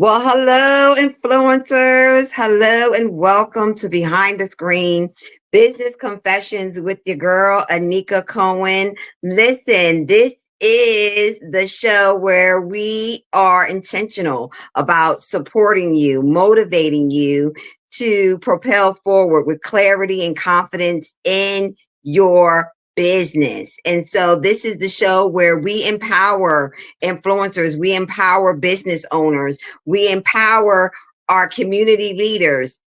Well, hello, influencers. Hello, and welcome to Behind the Screen Business Confessions with your girl, Anika Cohen. Listen, this is the show where we are intentional about supporting you, motivating you to propel forward with clarity and confidence in your business. And so, this is the show where we empower influencers, we empower business owners, we empower our community leaders,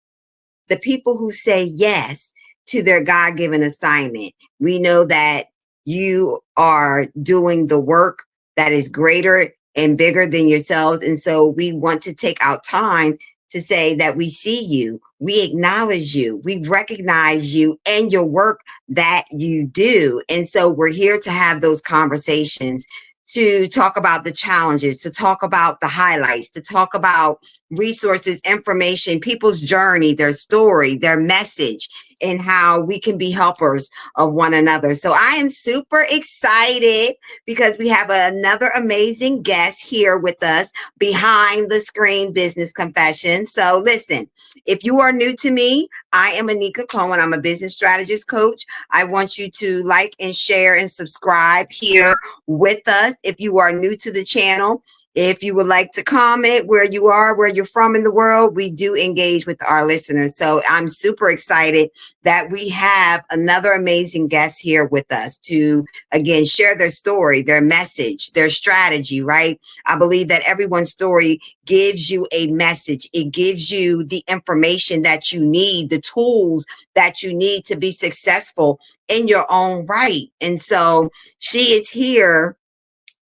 the people who say yes to their God given assignment. We know that you are doing the work that is greater and bigger than yourselves. And so we want to take out time to say that we see you, we acknowledge you, we recognize you and your work that you do. And so we're here to have those conversations, to talk about the challenges, to talk about the highlights, to talk about resources, information, people's journey, their story, their message, and how we can be helpers of one another. So I am super excited because we have another amazing guest here with us behind the screen business confession. So listen, if you are new to me, I am Anika Cohen. I'm a business strategist coach. I want you to like and share and subscribe here with us. If you are new to the channel, if you would like to comment where you are, where you're from in the world, we do engage with our listeners. So I'm super excited that we have another amazing guest here with us to, again, share their story, their message, their strategy, right? I believe that everyone's story gives you a message. It gives you the information that you need, the tools that you need to be successful in your own right. And so she is here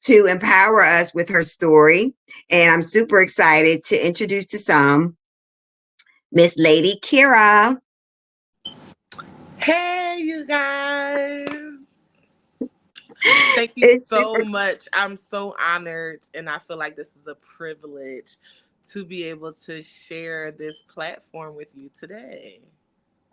to empower us with her story. And I'm super excited to introduce to some Miss Ladi Keara. Hey, you guys. Thank you It's so super much. I'm so honored, and I feel like this is a privilege to be able to share this platform with you today.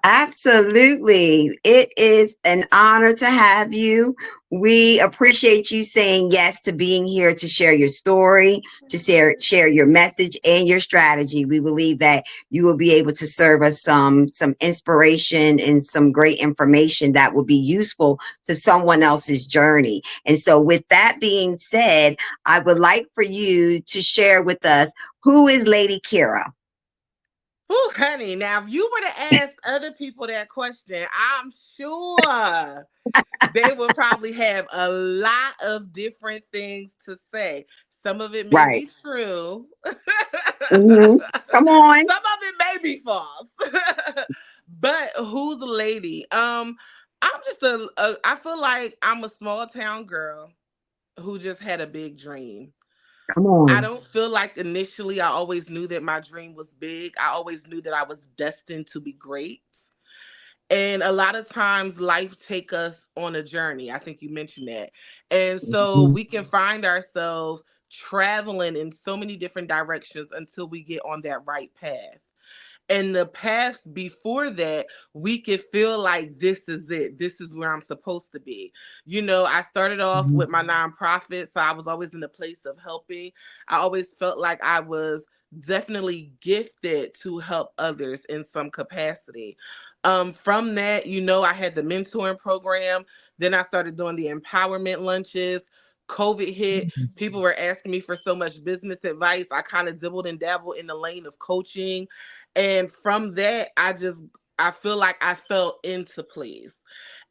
Absolutely. It is an honor to have you. We appreciate you saying yes to being here to share your story, to share your message and your strategy. We believe that you will be able to serve us some inspiration and some great information that will be useful to someone else's journey. And so with that being said, I would like for you to share with us, who is Ladi Keara? Oh, honey, now if you were to ask other people that question, I'm sure they will probably have a lot of different things to say. Some of it may Right. be true. Mhm. Come on. Some of it may be false. But who's the lady? I'm just I feel like I'm a small town girl who just had a big dream. Come I on. don't feel like initially I always knew that my dream was big. I always knew that I was destined to be great. And a lot of times life take us on a journey. I think you mentioned that. And so Mhm. we can find ourselves traveling in so many different directions until we get on that right path. And the paths before that, we could feel like this is it. This is where I'm supposed to be. You know, I started off Mhm. with my nonprofit, so I was always in the place of helping. I always felt like I was definitely gifted to help others in some capacity. From that, you know, I had the mentoring program. Then I started doing the empowerment lunches. COVID hit. People were asking me for so much business advice. I kind of dibbled and dabbled in the lane of coaching. And from that, I feel like I fell into place.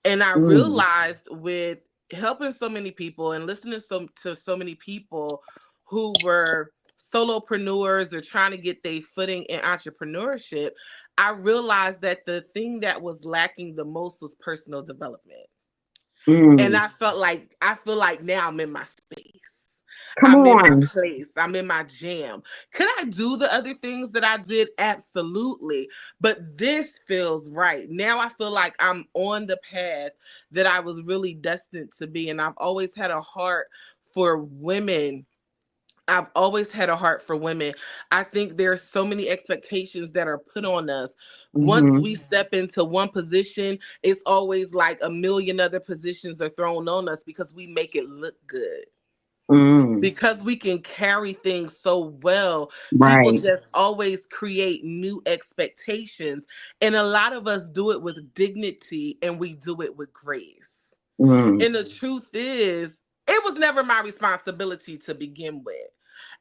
And I Mm. realized with helping so many people and listening to so many people who were solopreneurs or trying to get their footing in entrepreneurship, I realized that the thing that was lacking the most was personal development. And Mm. I feel like now I'm in my space. Come I'm in my on. place. I'm in my jam. Could I do the other things that I did? Absolutely. But this feels right. Now I feel like I'm on the path that I was really destined to be. And I've always had a heart for women. I've always had a heart for women. I think there's so many expectations that are put on us. Once Mhm. we step into one position, it's always like a million other positions are thrown on us because we make it look good. Mm, Because we can carry things so well, people right. just always create new expectations. And a lot of us do it with dignity and we do it with grace. Mm, And the truth is, it was never my responsibility to begin with.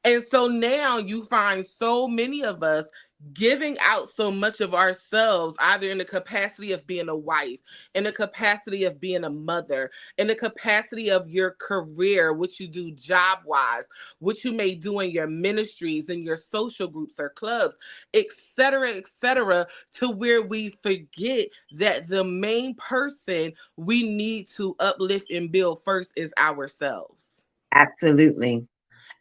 And so now you find so many of us giving out so much of ourselves, either in the capacity of being a wife, in the capacity of being a mother, in the capacity of your career, what you do job wise, what you may do in your ministries, in your social groups or clubs, et cetera, to where we forget that the main person we need to uplift and build first is ourselves. absolutely.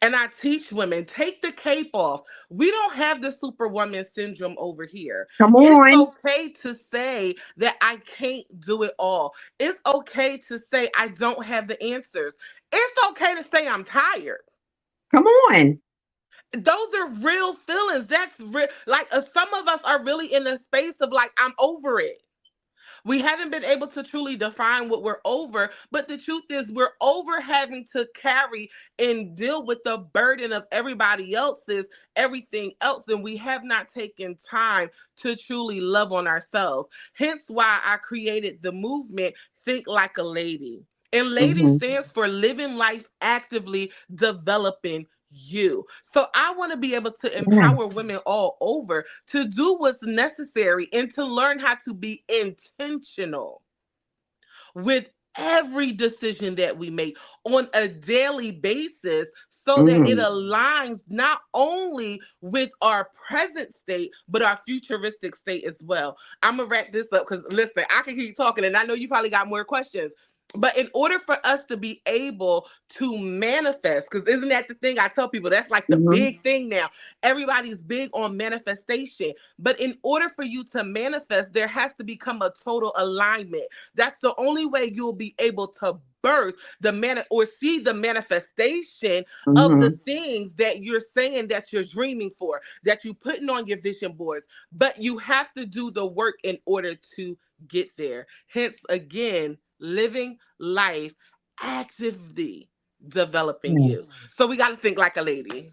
And I teach women, take the cape off. We don't have the superwoman syndrome over here. Come It's on. okay to say that I can't do it all. It's okay to say I don't have the answers. It's okay to say I'm tired. Come on. Those are real feelings. That's real. Like some of us are really in a space of like, I'm over it. We haven't been able to truly define what we're over, but the truth is, we're over having to carry and deal with the burden of everybody else's everything else, and we have not taken time to truly love on ourselves. Hence, why I created the movement Think Like a Lady. And lady Hmm. stands for living life actively developing you. So I want to be able to Yeah. empower women all over to do what's necessary and to learn how to be intentional with every decision that we make on a daily basis so that it Mm, aligns not only with our present state but our futuristic state as well. I'm gonna wrap this up because listen, I can keep talking and I know you probably got more questions. But in order for us to be able to manifest, because isn't that the thing I tell people? That's like the hmm. big thing now. Everybody's big on manifestation. But in order for you to manifest, there has to become a total alignment. That's the only way you'll be able to birth the or see the manifestation of the Hmm. things that you're saying that you're dreaming for, that you're putting on your vision boards. But you have to do the work in order to get there. Hence, again, living life actively developing you. So we got to think like a lady.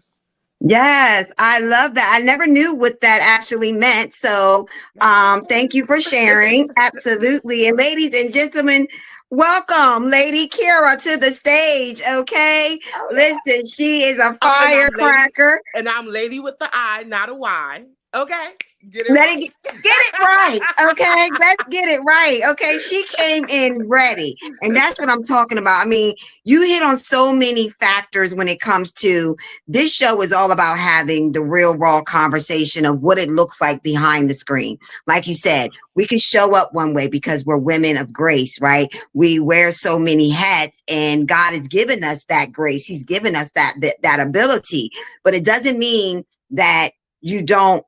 Yes, I love that. I never knew what that actually meant. So, thank you for sharing. Absolutely. And ladies and gentlemen, welcome Lady Keara to the stage. Okay. Oh yeah. Listen, she is a Oh, firecracker. and I'm lady with the I, not a Y. Okay, get it Let it right. get it right. Okay. Let's get it right. Okay. She came in ready. And that's what I'm talking about. I mean, you hit on so many factors when it comes to this show is all about having the real raw conversation of what it looks like behind the screen. Like you said, we can show up one way because we're women of grace, right? We wear so many hats and God has given us that grace. He's given us that ability, but it doesn't mean that you don't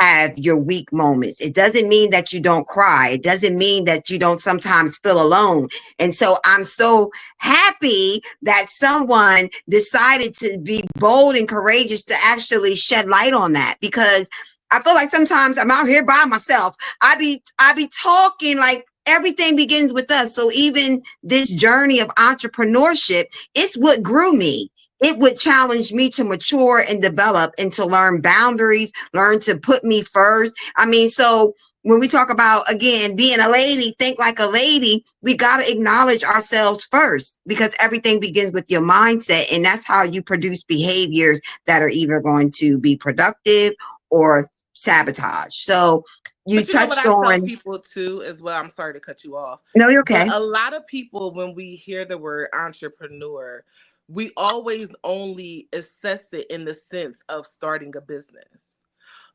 have your weak moments. It doesn't mean that you don't cry. It doesn't mean that you don't sometimes feel alone. And so I'm so happy that someone decided to be bold and courageous to actually shed light on that because I feel like sometimes I'm out here by myself. I be talking like everything begins with us. So even this journey of entrepreneurship, it's what grew me. It would challenge me to mature and develop and to learn boundaries, learn to put me first. I mean, so when we talk about again being a lady, think like a lady, we got to acknowledge ourselves first because everything begins with your mindset and that's how you produce behaviors that are either going to be productive or sabotage. So you But you know what touched I tell on, people too as well? I'm sorry to cut you off. no, you're But okay. a lot of people, when we hear the word entrepreneur, we always only assess it in the sense of starting a business.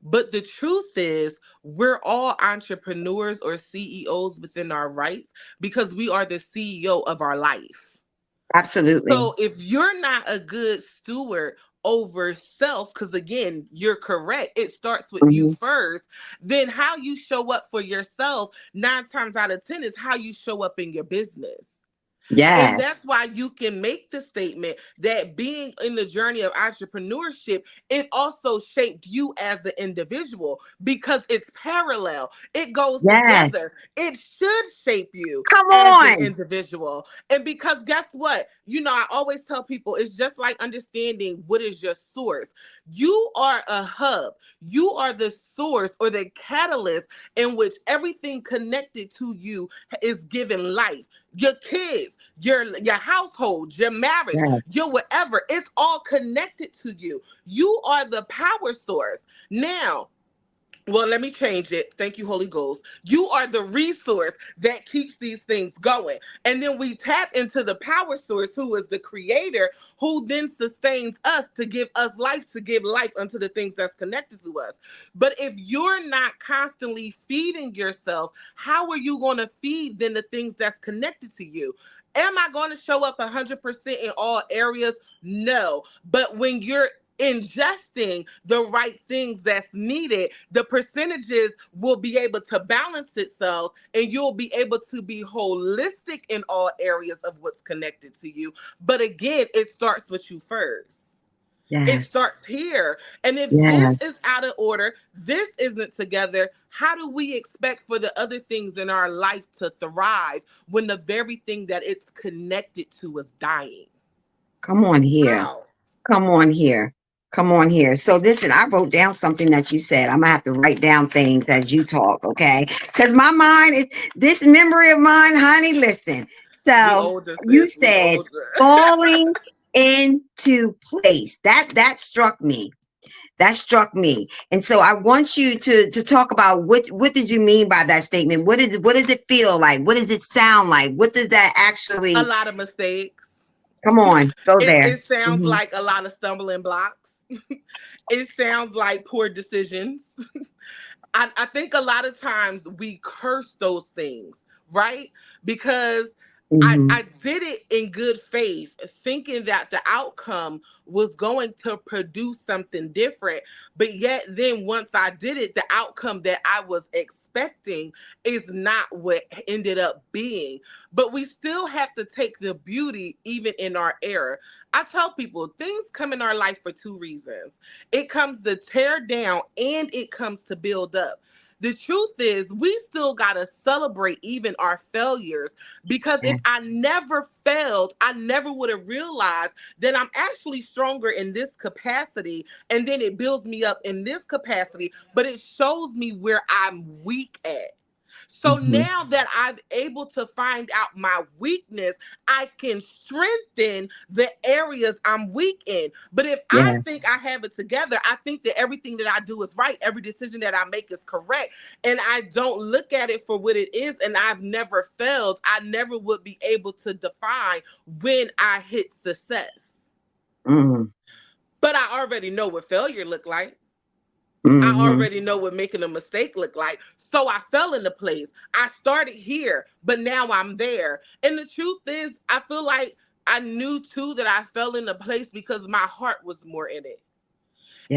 But the truth is, we're all entrepreneurs or CEOs within our rights because we are the CEO of our life. Absolutely. So if you're not a good steward over self, because again, you're correct, it starts with you Hmm. first, then how you show up for yourself, 9 times out of 10, is how you show up in your business. And Yes. that's why you can make the statement that being in the journey of entrepreneurship, it also shaped you as an individual because it's parallel. It goes Yes. together. It should shape you Come as an on. individual. And because guess what? I always tell people it's just like understanding what is your source. You are a hub. You are the source or the catalyst in which everything connected to you is given life. Your kids, your household, your marriage, Yes. your whatever, it's all connected to you. You are the power source. Now, well, let me change it. Thank you, Holy Ghost. You are the resource that keeps these things going. And then we tap into the power source, who is the creator, who then sustains us to give us life, to give life unto the things that's connected to us. But if you're not constantly feeding yourself, how are you going to feed then the things that's connected to you? Am I going to show up 100% in all areas? No. But when you're ingesting the right things that's needed, the percentages will be able to balance itself and you'll be able to be holistic in all areas of what's connected to you. But again, it starts with you first. It Yes. starts here. And if this Yes. is out of order, this isn't together, how do we expect for the other things in our life to thrive when the very thing that it's connected to is dying? Come on here. How? Come on here. Come on here. So listen, I wrote down something that you said. I'm gonna have to write down things as you talk, okay? Because my mind is this memory of mine, honey. Listen. We So older, you sis. We said older. falling into place. That struck me. That struck me. And so I want you to talk about what did you mean by that statement? What does it feel like? What does it sound like? What does that A actually lot of mistakes. come on, go It, there. it sounds Hmm. like a lot of stumbling blocks. It sounds like poor decisions. I think a lot of times we curse those things, right? Because Hmm. I did it in good faith, thinking that the outcome was going to produce something different. But yet, then once I did it, the outcome that I was expecting is not what ended up being. But we still have to take the beauty even in our error. I tell people things come in our life for two reasons: it comes to tear down and it comes to build up. The truth is, we still got to celebrate even our failures because if I never failed, I never would have realized that I'm actually stronger in this capacity. And then it builds me up in this capacity, but it shows me where I'm weak at. So Hmm. now that I'm able to find out my weakness, I can strengthen the areas I'm weak in. But if I Yeah. think I have it together, I think that everything that I do is right, every decision that I make is correct, and I don't look at it for what it is, and I've never failed, I never would be able to define when I hit success. Hmm. But I already know what failure looked like. I Hmm. already know what making a mistake look like. So I fell into place. I started here, but now I'm there. And the truth is, I feel like I knew too that I fell into place because my heart was more in it.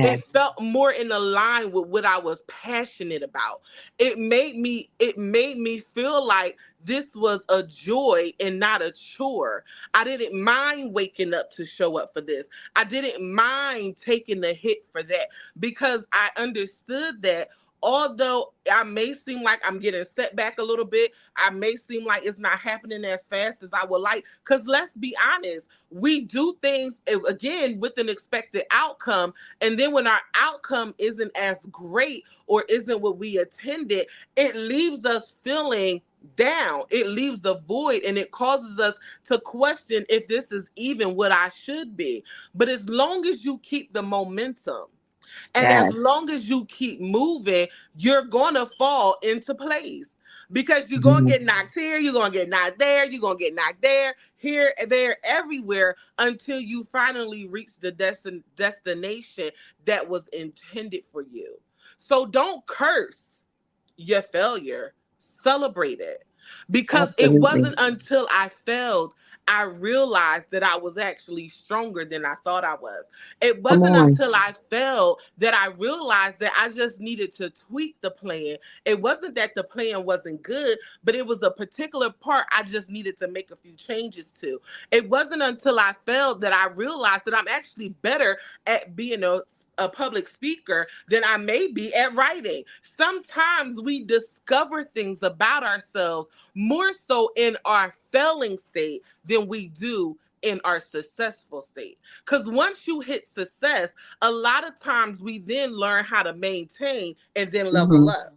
It Yes. felt more in line with what I was passionate about. It made me feel like this was a joy and not a chore. I didn't mind waking up to show up for this. I didn't mind taking the hit for that because I understood that although I may seem like I'm getting set back a little bit, I may seem like it's not happening as fast as I would like. Because let's be honest, we do things again with an expected outcome, and then when our outcome isn't as great or isn't what we intended, it leaves us feeling down. It leaves a void and it causes us to question if this is even what I should be. But as long as you keep the momentum and as Yes. long as you keep moving, you're going to fall into place. Because you're going to Hmm. get knocked here, you're going to get knocked there, you're going to get knocked there, here, there, everywhere until you finally reach the destination that was intended for you. So don't curse your failure, celebrate it. Because it Absolutely. wasn't until I failed, I realized that I was actually stronger than I thought I was. It Come wasn't on. until I fell that I realized that I just needed to tweak the plan. It wasn't that the plan wasn't good, but it was a particular part I just needed to make a few changes to. It wasn't until I fell that I realized that I'm actually better at being a public speaker than I may be at writing. Sometimes we discover things about ourselves more so in our failing state than we do in our successful state. Because once you hit success, a lot of times we then learn how to maintain and then level Hmm. up.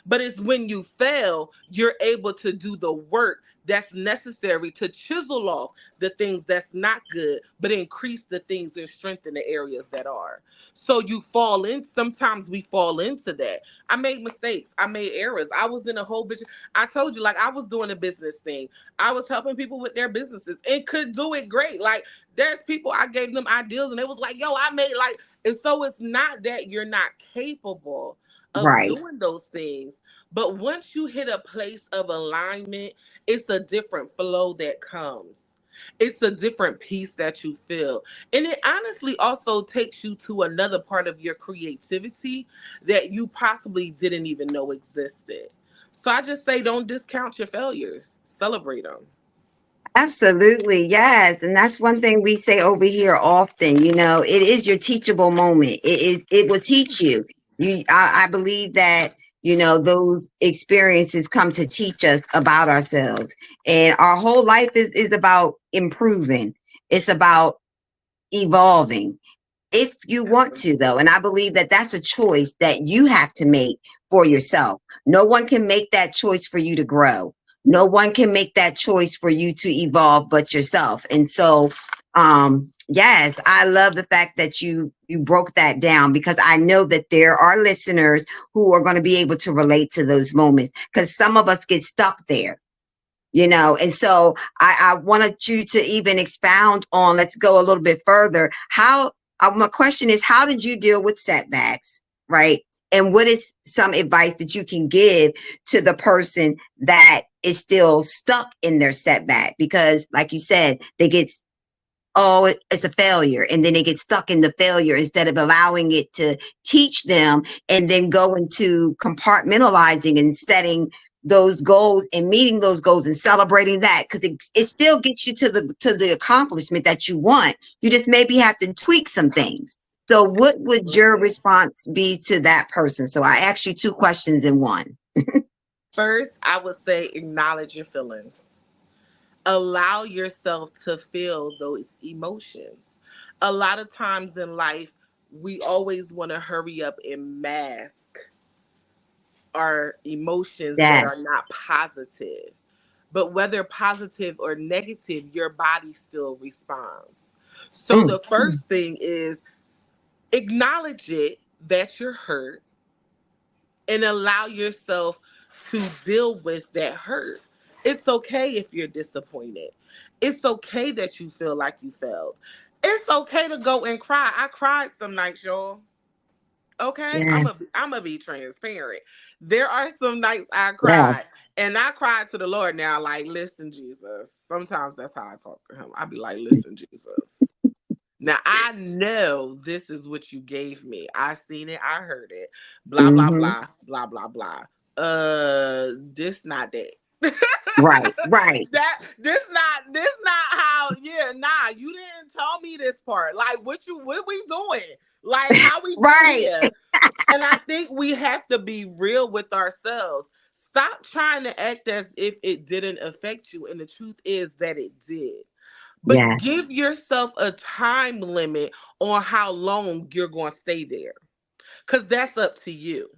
But it's when you fail, you're able to do the work that's necessary to chisel off the things that's not good, but increase the things and strengthen the areas that are. So you fall in, sometimes we fall into that. I made mistakes. I made errors. I was in a whole bitch. I told you, like, I was doing a business thing. I was helping people with their businesses and could do it great. Like, there's people I gave them ideas and it was like, yo, I made like, and so it's not that you're not capable of Right. doing those things. But once you hit a place of alignment, it's a different flow that comes. It's a different peace that you feel. And it honestly also takes you to another part of your creativity that you possibly didn't even know existed. So I just say don't discount your failures, celebrate them. Absolutely, yes, and that's one thing we say over here often. It is your teachable moment. It will teach you. I believe that those experiences come to teach us about ourselves, and our whole life is about improving. It's about evolving if you want to, though. And I believe that that's a choice that you have to make for yourself. No one can make that choice for you to grow. No one can make that choice for you to evolve but yourself. And so, yes, I love the fact that you broke that down, because I know that there are listeners who are going to be able to relate to those moments, because some of us get stuck there. And so I wanted you to even expound on, let's go a little bit further. My question is, how did you deal with setbacks, right? And what is some advice that you can give to the person that is still stuck in their setback? Because like you said, they get, oh, it's a failure. And then they get stuck in the failure instead of allowing it to teach them, and then go into compartmentalizing and setting those goals and meeting those goals and celebrating that, because it still gets you to the accomplishment that you want. You just maybe have to tweak some things. So what would your Absolutely. response be to that person? So I asked you two questions in one. First, I would say acknowledge your feelings. Allow yourself to feel those emotions. A lot of times in life, we always want to hurry up and mask our emotions that Yes. are not positive. But whether positive or negative, your body still responds. So Mm, the first thing is acknowledge it that you're hurt and allow yourself to deal with that hurt. It's okay if you're disappointed. It's okay that you feel like you failed. It's okay to go and cry. I cried some nights, y'all. Okay, yeah. I'm gonna be transparent. There are some nights I Yes. cried, and I cried to the Lord. Now, like, listen, Jesus. Sometimes that's how I talk to Him. I be like, listen, Jesus. Now I know this is what you gave me. I seen it. I heard it. Blah blah Hmm. blah blah blah blah. This not that. Right. Right. This not how. Yeah, nah. You didn't tell me this part. Like, what we doing? Like, how we get Right. here? And I think we have to be real with ourselves. Stop trying to act as if it didn't affect you. And the truth is that it did. But Yes. give yourself a time limit on how long you're going to stay there. Because that's up to you.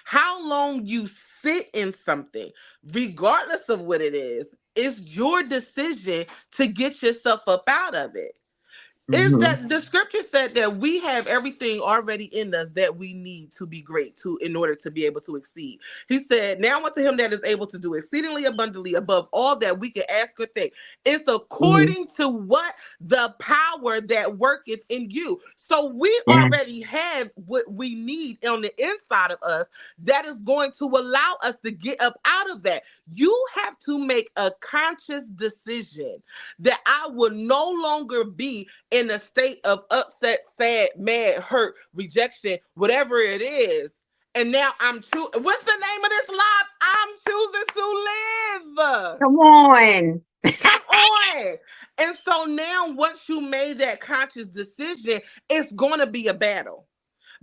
How long you sit in something, regardless of what it is your decision to get yourself up out of it. Is Mm-hmm. that the scripture said that we have everything already in us that we need to be great to in order to be able to exceed. He said, now unto him that is able to do exceedingly abundantly above all that we can ask or think. It's Mm-hmm. according to what the power that worketh in you. So we Yeah. already have what we need on the inside of us that is going to allow us to get up out of that. You have to make a conscious decision that I will no longer be in a state of upset, sad, mad, hurt, rejection, whatever it is. And now I'm choosing. What's the name of this life? I'm choosing to live. Come on. Come on. And so now, once you made that conscious decision, it's going to be a battle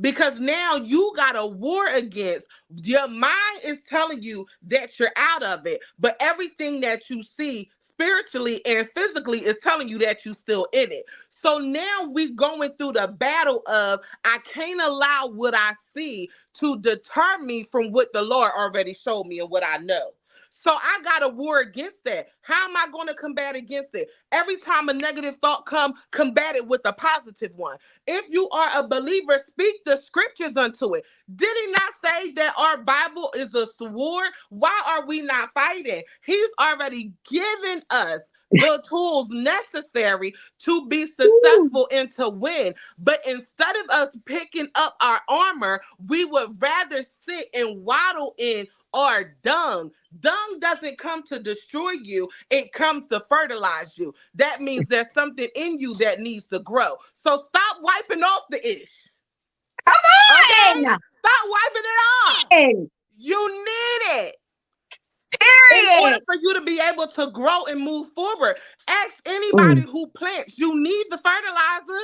because now you got a war against your mind is telling you that you're out of it, but everything that you see spiritually and physically is telling you that you're still in it. So now we going through the battle of I can't allow what I see to deter me from what the Lord already showed me and what I know. So I got a war against that. How am I going to combat against it? Every time a negative thought come, combat it with a positive one. If you are a believer, speak the scriptures unto it. Did he not say that our Bible is a sword? Why are we not fighting? He's already given us the tools necessary to be Woo. successful and to win. But instead of us picking up our armor, we would rather sit and waddle in our dung. Dung doesn't come to destroy you, it comes to fertilize you. That means there's something in you that needs to grow. So stop wiping off the ish. Okay? Come Stop wiping it off. on. You need it in order Period. for you to be able to grow and move forward. Ask anybody Mm. who plants. You need the fertilizer.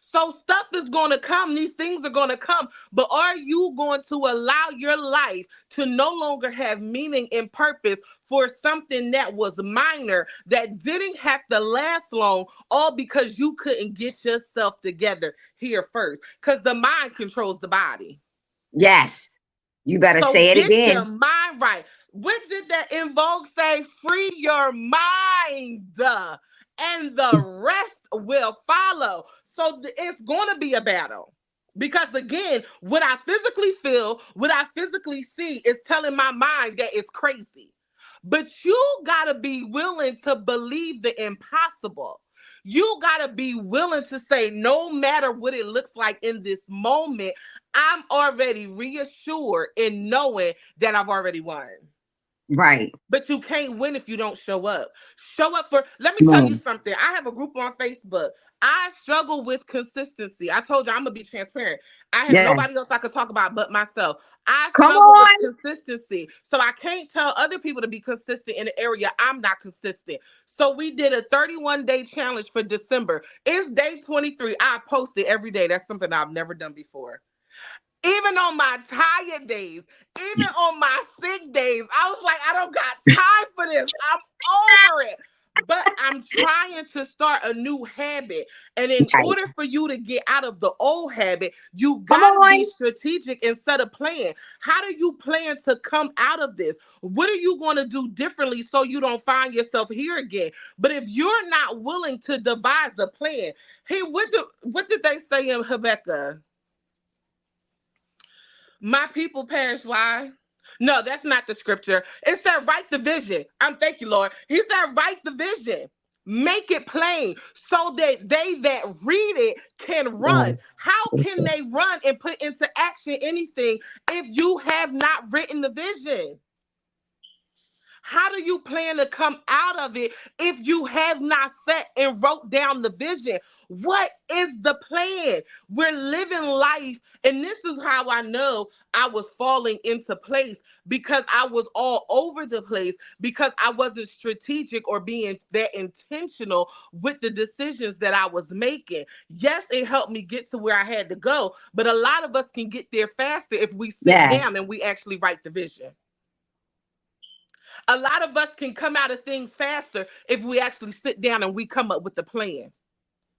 So stuff is going to come. These things are going to come. But are you going to allow your life to no longer have meaning and purpose for something that was minor, that didn't have to last long, all because you couldn't get yourself together here first? Because the mind controls the body. Yes. You better So say it get your again. mind right. What did that invoke say? Free your mind, and the rest will follow. So it's going to be a battle. Because again, what I physically feel, what I physically see is telling my mind that it's crazy. But you got to be willing to believe the impossible. You got to be willing to say, no matter what it looks like in this moment, I'm already reassured in knowing that I've already won. Right. But you can't win if you don't show up. Show up for, let me Come tell you on. something. I have a group on Facebook. I struggle with consistency. I told you I'm going to be transparent. I have Yes. nobody else I could talk about but myself. I Come struggle with on. consistency. So I can't tell other people to be consistent in the area I'm not consistent. So we did a 31-day challenge for December. It's day 23. I posted every day. That's something I've never done before. Even on my tired days, even on my sick days, I was like, I don't got time for this. I'm over it. But I'm trying to start a new habit. And in Right. order for you to get out of the old habit, you Come got to be on. strategic instead of plan. How do you plan to come out of this? What are you going to do differently so you don't find yourself here again? But if you're not willing to devise a plan, hey, what did they say in Habakkuk? My people perish. Why? No, that's not the scripture. It said, write the vision. Thank you, Lord. He said, write the vision. Make it plain so that they that read it can run. Yes. How can they run and put into action anything if you have not written the vision? How do you plan to come out of it if you have not sat and wrote down the vision? What is the plan? We're living life, and this is how I know I was falling into place because I was all over the place because I wasn't strategic or being that intentional with the decisions that I was making. Yes, it helped me get to where I had to go, but a lot of us can get there faster if we sit Yes. down and we actually write the vision. A lot of us can come out of things faster if we actually sit down and we come up with a plan.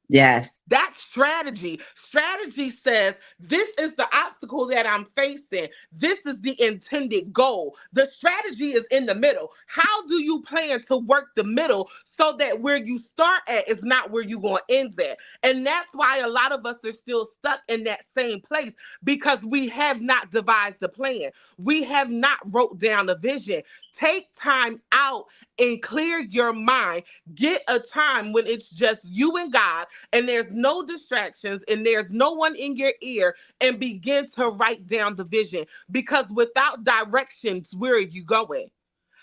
Yes. That's strategy. Strategy says this is the obstacle that I'm facing. This is the intended goal. The strategy is in the middle. How do you plan to work the middle so that where you start at is not where you're going to end at? And that's why a lot of us are still stuck in that same place because we have not devised a plan. We have not wrote down a vision. Take time out and clear your mind. Get a time when it's just you and God and there's no distractions and there's no one in your ear, and begin to write down the vision, because without directions, where are you going?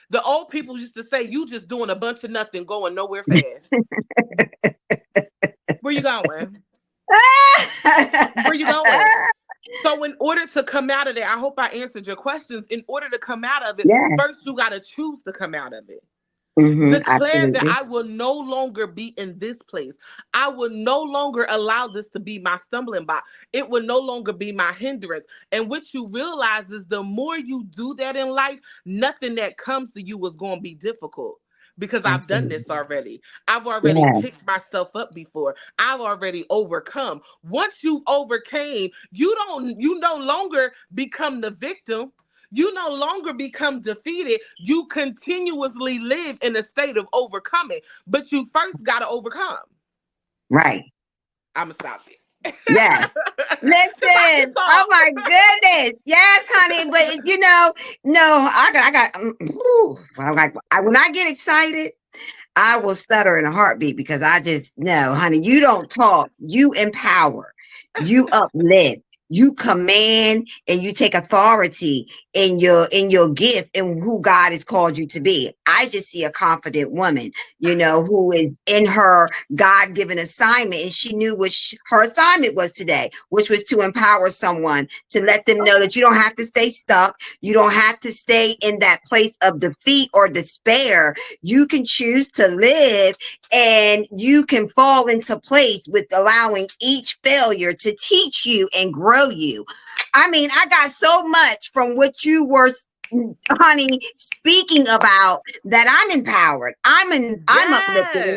The old people used to say you just doing a bunch of nothing going nowhere fast. Where you going? Where you going? So in order to come out of that, I hope I answered your questions. In order to come out of it, Yeah. first you got to choose to come out of it. Declare that Absolutely. I will no longer be in this place. I will no longer allow this to be my stumbling block. It will no longer be my hindrance. And what you realize is the more you do that in life, nothing that comes to you is going to be difficult. Because I've done Absolutely. this already. I've already Yeah. picked myself up before. I've already overcome. Once you overcame, you no longer become the victim. You no longer become defeated. You continuously live in a state of overcoming, but you first got to overcome. Right. I'm going to stop it. Yeah. Because I can Listen, oh talk. my goodness, yes, honey. But no, when I get excited, I will stutter in a heartbeat because I just no, honey. You don't talk. You empower. You uplift. You command and you take authority in your gift and who God has called you to be. I just see a confident woman, who is in her God-given assignment, and she knew what her assignment was today, which was to empower someone, to let them know that you don't have to stay stuck. You don't have to stay in that place of defeat or despair. You can choose to live, and you can fall into place with allowing each failure to teach you and grow you. I mean, I got so much from what you were, honey, speaking about, that I'm empowered. I'm uplifted,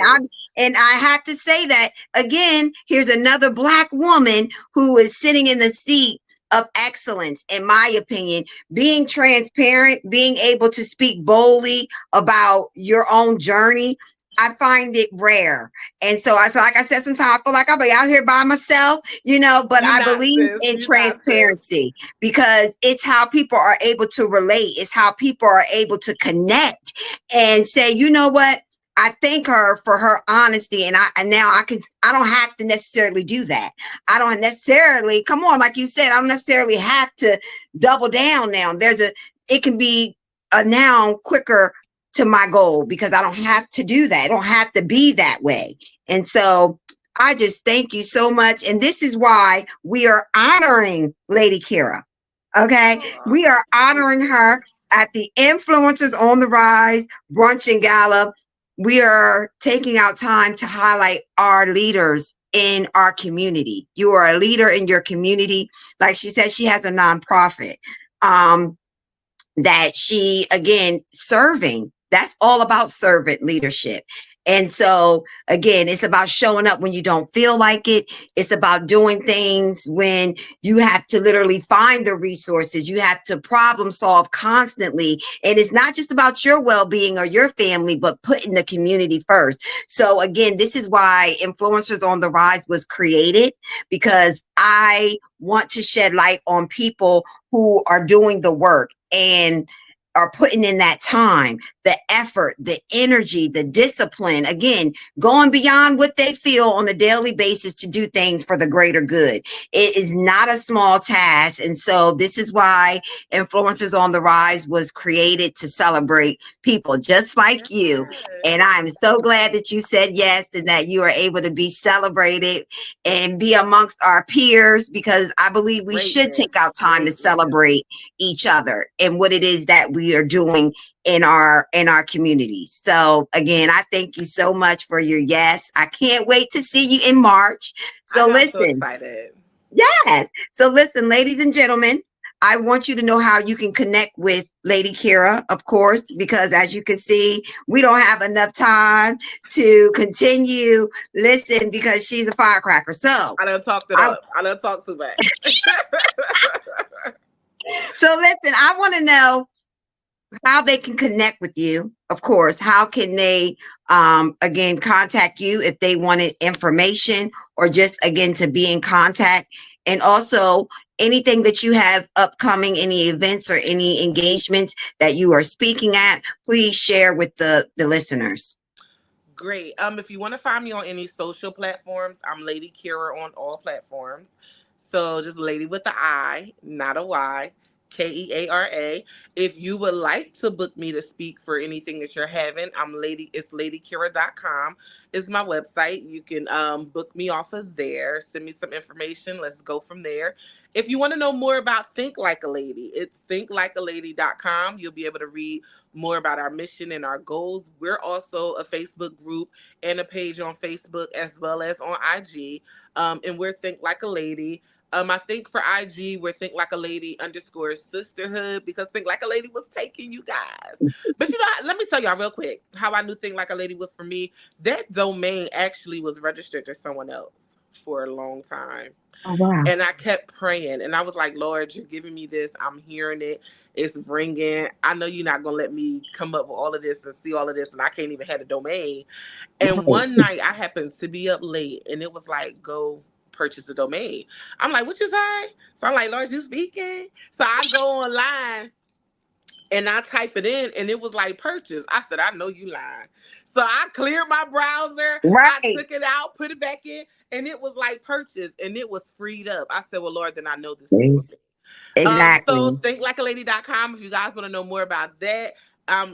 and Yes. I have to say that again. Here's another Black woman who is sitting in the seat of excellence, in my opinion, being transparent, being able to speak boldly about your own journey. I find it rare. And so like I said, sometimes I feel like I'll be out here by myself, but You I not, believe sis. in You not, sis. transparency because it's how people are able to relate. It's how people are able to connect and say, you know what? I thank her for her honesty, and now I don't have to necessarily do that. I don't necessarily, come on, like you said, I don't necessarily have to double down now. It can be a now quicker to my goal because I don't have to do that. I don't have to be that way. And so I just thank you so much. And this is why we are honoring Lady Keara. Okay. Aw, We are thank honoring you. her at the Influencers on the Rise brunch and gala. We are taking out time to highlight our leaders in our community. You are a leader in your community. Like she said, she has a nonprofit. That she, again, serving. That's all about servant leadership. And so again, it's about showing up when you don't feel like it. It's about doing things when you have to literally find the resources. You have to problem solve constantly. And it's not just about your well-being or your family, but putting the community first. So again, this is why Influencers on the Rise was created, because I want to shed light on people who are doing the work and are putting in that time, the effort, the energy, the discipline, again, going beyond what they feel on a daily basis to do things for the greater good. It is not a small task. And so this is why Influencers on the Rise was created, to celebrate people just like you. Yes. And I'm so glad that you said yes and that you are able to be celebrated and be amongst our peers, because I believe we should Greatness. take our time to Greatness. celebrate each other and what it is that we are doing in our communities. So again, I thank you so much for your yes. I can't wait to see you in March. I So know, I'm so listen, excited. yes. So listen, ladies and gentlemen, I want you to know how you can connect with Lady Keara, of course, because as you can see, we don't have enough time to continue. Listen, because she's a firecracker. So I done talked it I up. I done talked too much. listen, I want to know how they can connect with you. Of course, how can they again contact you if they wanted information or just again to be in contact, and also anything that you have upcoming, any events or any engagements that you are speaking at, please share with the listeners. Great. If you want to find me on any social platforms, I'm Lady Keara on all platforms. So just Lady with the I, not a Y, Keara. If you would like to book me to speak for anything that you're having, it's ladykira.com is my website. You can book me off of there, send me some information. Let's go from there. If you want to know more about Think Like a Lady, it's thinklikealady.com. You'll be able to read more about our mission and our goals. We're also a Facebook group and a page on Facebook as well as on IG. And we're Think Like a Lady. I think for IG, we're Think Like a Lady _ sisterhood, because Think Like a Lady was taking you guys. But let me tell y'all real quick how I knew Think Like a Lady was for me. That domain actually was registered to someone else for a long time. Oh wow. And I kept praying, and I was like, Lord, you're giving me this. I'm hearing it. It's ringing. I know you're not going to let me come up with all of this and see all of this, and I can't even have a domain. And Right. one night I happened to be up late, and it was like, go purchase the domain. I'm like, what you say? So I'm like, Lord, you speaking? So I go online and I type it in, and it was like purchase. I said, I know you lying. So I cleared my browser. I Right. took it out, put it back in, and it was like purchase, and it was freed up. I said, well, Lord, then I know this is for Yes. me. So Exactly. thinklikealady.com if you guys want to know more about that.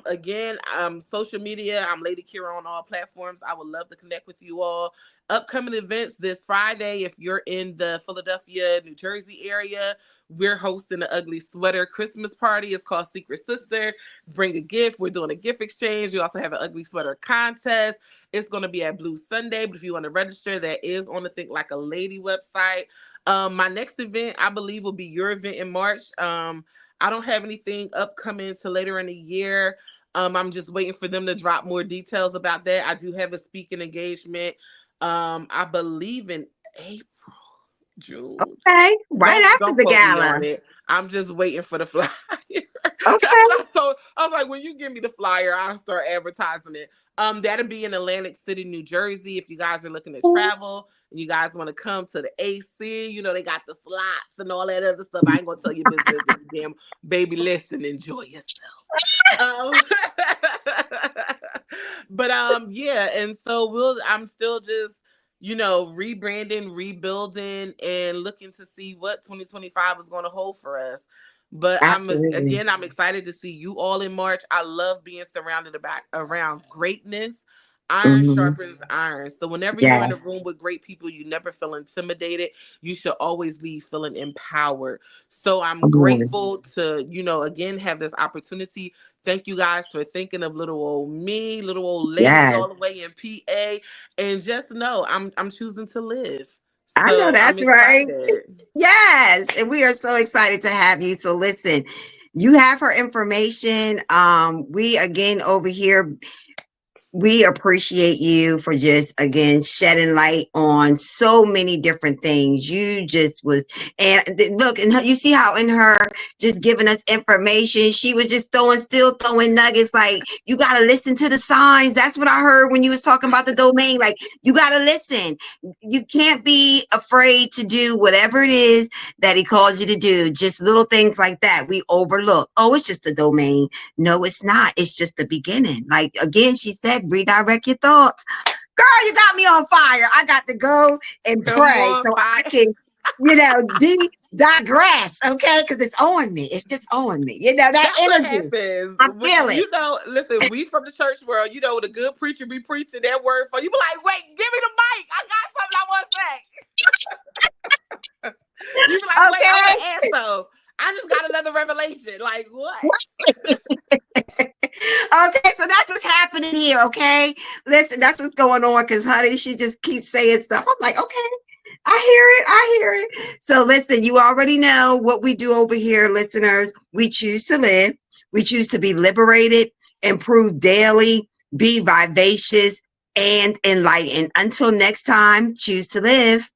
Again, social media, I'm Lady Keara on all platforms. I would love to connect with you all. Upcoming events this Friday, if you're in the Philadelphia, New Jersey area, we're hosting the Ugly Sweater Christmas party. It's called Secret Sister. Bring a gift. We're doing a gift exchange. We also have an ugly sweater contest. It's going to be at Blue Sunday, but if you want to register, that is on the Think Like a Lady website. My next event, I believe, will be your event in March. I don't have anything upcoming till later in the year. I'm just waiting for them to drop more details about that. I do have a speaking engagement. I believe in April, June. Okay. Right after Don't the quote me gala. on it. I'm just waiting for the flyer. That's Okay. what I told. I was like, when you give me the flyer, I'll start advertising it. That'll be in Atlantic City, New Jersey. If you guys are looking to travel and you guys want to come to the AC, they got the slots and all that other stuff. I ain't gonna tell your business if you damn baby. Listen, enjoy yourself. Um, but yeah, and so I'm still just rebranding, rebuilding, and looking to see what 2025 is going to hold for us. But Absolutely. I'm excited to see you all in March. I love being surrounded around greatness. Iron Hmm. sharpens iron. So whenever you're Yeah. in a room with great people, you never feel intimidated. You should always leave feeling empowered. So I'm Come on. grateful to, again, have this opportunity. Thank you guys for thinking of little old me, little old lady Yes. all the way in PA. And just know I'm choosing to live. I know So I'm that's right. excited. Yes. And we are so excited to have you. So listen, you have her information. We again over here, we appreciate you for just again shedding light on so many different things. You just was, and look, and you see how in her just giving us information, she was just still throwing nuggets. Like, you got to listen to the signs. That's what I heard when you was talking about the domain. Like, you got to listen. You can't be afraid to do whatever it is that he called you to do. Just little things like that we overlook. Oh, it's just a domain. No, it's not. It's just the beginning. Like again, she said, redirect your thoughts. Girl, you got me on fire. I got to go and Come pray on, so I fire. can, digress. Okay, because it's on me. It's just on me. That That's what energy. happens. I feel it. Listen, we from the church world, the good preacher be preaching that word for you. Be like, wait, give me the mic. I got something I want to say. You be like, wait, I want Okay. to ask though. I just got another revelation. Like, what? Okay, so that's what's happening here. Okay, listen, that's what's going on. Because honey, she just keeps saying stuff. I'm like, okay, I hear it. So listen, you already know what we do over here, listeners. We choose to live. We choose to be liberated, improve daily, be vivacious, and enlightened. Until next time, choose to live.